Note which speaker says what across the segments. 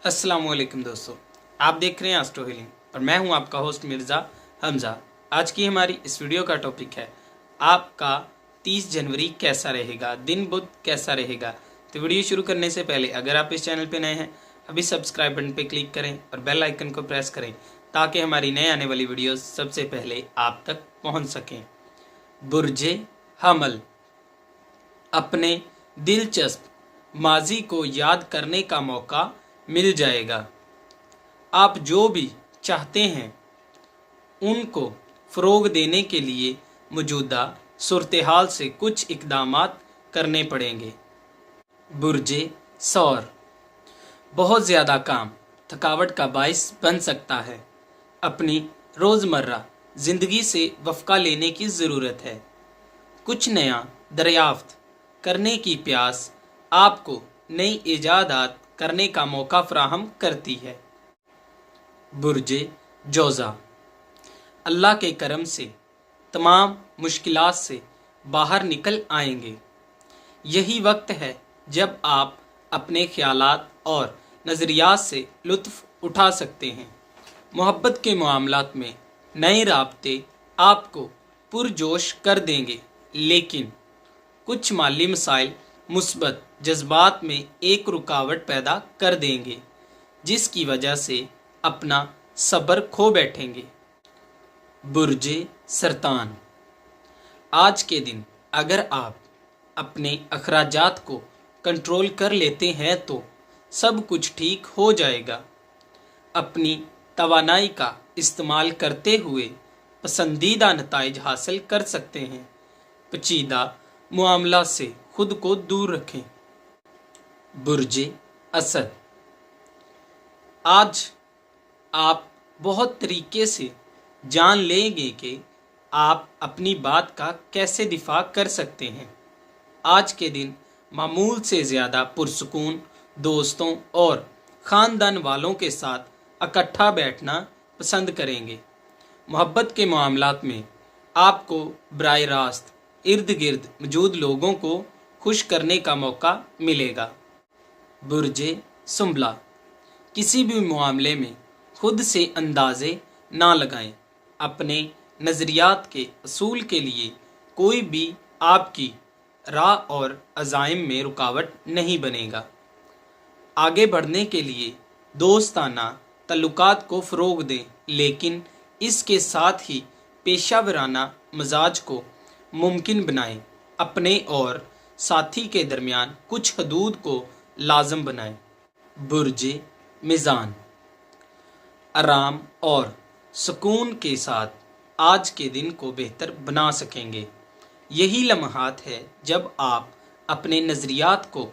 Speaker 1: अस्सलामुअलैकुम दोस्तों, आप देख रहे हैं एस्ट्रो हीलिंग और मैं हूं आपका होस्ट मिर्ज़ा हमज़ा। आज की हमारी इस वीडियो का टॉपिक है आपका 30 जनवरी कैसा रहेगा, दिन बुध कैसा रहेगा। तो वीडियो शुरू करने से पहले अगर आप इस चैनल पर नए हैं अभी सब्सक्राइब बटन पर क्लिक करें और बेल आइकन को प्रेस करें ताकि हमारी नए आने वाली वीडियोस सबसे पहले आप तक पहुँच सकें। बुर्जे हमल, अपने दिलचस्प माजी को याद करने का मौका मिल जाएगा। आप जो भी चाहते हैं उनको फ़रोग देने के लिए मौजूदा सूरत-ए-हाल से कुछ इक़दामात करने पड़ेंगे। बुर्जे सौर, बहुत ज़्यादा काम थकावट का बाइस बन सकता है। अपनी रोज़मर्रा ज़िंदगी से वफ़क़ा लेने की ज़रूरत है। कुछ नया दरियाफ्त करने की प्यास आपको नई ईजादात करने का मौका फ़राहम करती है। बुर्जे जोज़ा, अल्लाह के करम से तमाम मुश्किलात से बाहर निकल आएंगे। यही वक्त है जब आप अपने ख्यालात और नज़रियात से लुत्फ़ उठा सकते हैं। मोहब्बत के मामलात में नए राब्ते आपको पुरजोश कर देंगे, लेकिन कुछ माली मसाइल मुस्बत जज्बात में एक रुकावट पैदा कर देंगे, जिसकी वजह से अपना सब्र खो बैठेंगे। बुर्जे सरतान, आज के दिन अगर आप अपने अखराजात को कंट्रोल कर लेते हैं तो सब कुछ ठीक हो जाएगा। अपनी तवानाई का इस्तेमाल करते हुए पसंदीदा नताइज हासिल कर सकते हैं। पेचीदा मामला से खुद को दूर रखें। बुर्जे असद, आज आप बहुत तरीके से जान लेंगे कि आप अपनी बात का कैसे दिफा कर सकते हैं। आज के दिन मामूल से ज़्यादा पुरसुकून दोस्तों और ख़ानदान वालों के साथ इकट्ठा बैठना पसंद करेंगे। मोहब्बत के मामलात में आपको बराह रास्त इर्द गिर्द मौजूद लोगों को खुश करने का मौका मिलेगा। बुर्जे सुंबला, किसी भी मामले में खुद से अंदाज़े ना लगाएं। अपने नज़रियात के असूल के लिए कोई भी आपकी राह और अज़ाइम में रुकावट नहीं बनेगा। आगे बढ़ने के लिए दोस्ताना तल्लुकात को फ़रोग दें, लेकिन इसके साथ ही पेशा मिजाज को मुमकिन बनाएं। अपने और साथी के दरमियान कुछ हदूद को लाजम बनाएं। बुर्जे मिज़ान, आराम और सुकून के साथ आज के दिन को बेहतर बना सकेंगे। यही लम्हात है जब आप अपने नज़रियात को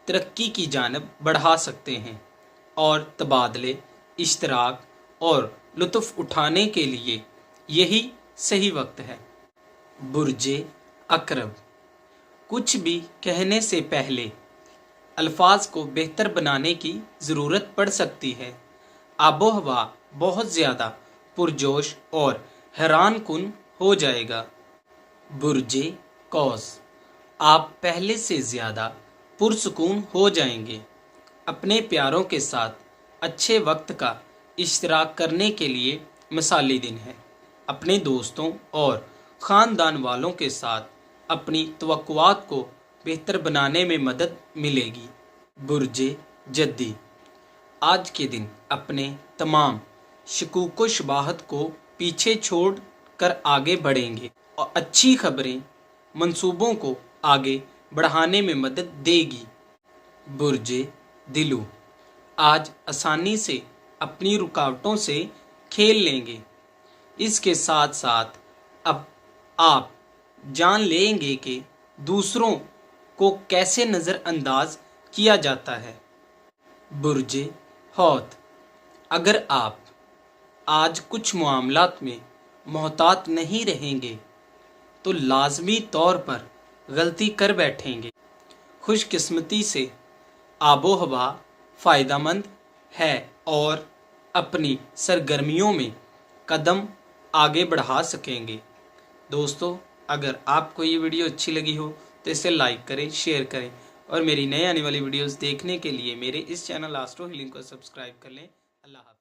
Speaker 1: तरक्की की जानब बढ़ा सकते हैं और तबादले, इश्तराक और लुत्फ़ उठाने के लिए यही सही वक्त है। बुर्जे अकरब, कुछ भी कहने से पहले अल्फाज को बेहतर बनाने की ज़रूरत पड़ सकती है। आबो हवा बहुत ज़्यादा पुरजोश और हैरान कुन हो जाएगा। बुर्जे कौस, आप पहले से ज़्यादा पुरसुकून हो जाएंगे। अपने प्यारों के साथ अच्छे वक्त का इश्तराक करने के लिए मिसाली दिन है। अपने दोस्तों और ख़ानदान वालों के साथ अपनी तवक्कुआत को बेहतर बनाने में मदद मिलेगी। बुर्जे जद्दी, आज के दिन अपने तमाम शकूक व शुबाहत को पीछे छोड़ कर आगे बढ़ेंगे और अच्छी खबरें मंसूबों को आगे बढ़ाने में मदद देगी। बुर्जे दिलू, आज आसानी से अपनी रुकावटों से खेल लेंगे। इसके साथ साथ अब आप जान लेंगे कि दूसरों को कैसे नज़रअंदाज किया जाता है। बुर्जे हौत, अगर आप आज कुछ मामलात में मोहतात नहीं रहेंगे तो लाजमी तौर पर गलती कर बैठेंगे। खुशकिस्मती से आबो हवा फ़ायदेमंद है और अपनी सरगर्मियों में कदम आगे बढ़ा सकेंगे। दोस्तों, अगर आपको ये वीडियो अच्छी लगी हो तो इसे लाइक करें, शेयर करें और मेरी नई आने वाली वीडियोस देखने के लिए मेरे इस चैनल एस्ट्रो हीलिंग को सब्सक्राइब कर लें। अल्लाह हाफ़िज़।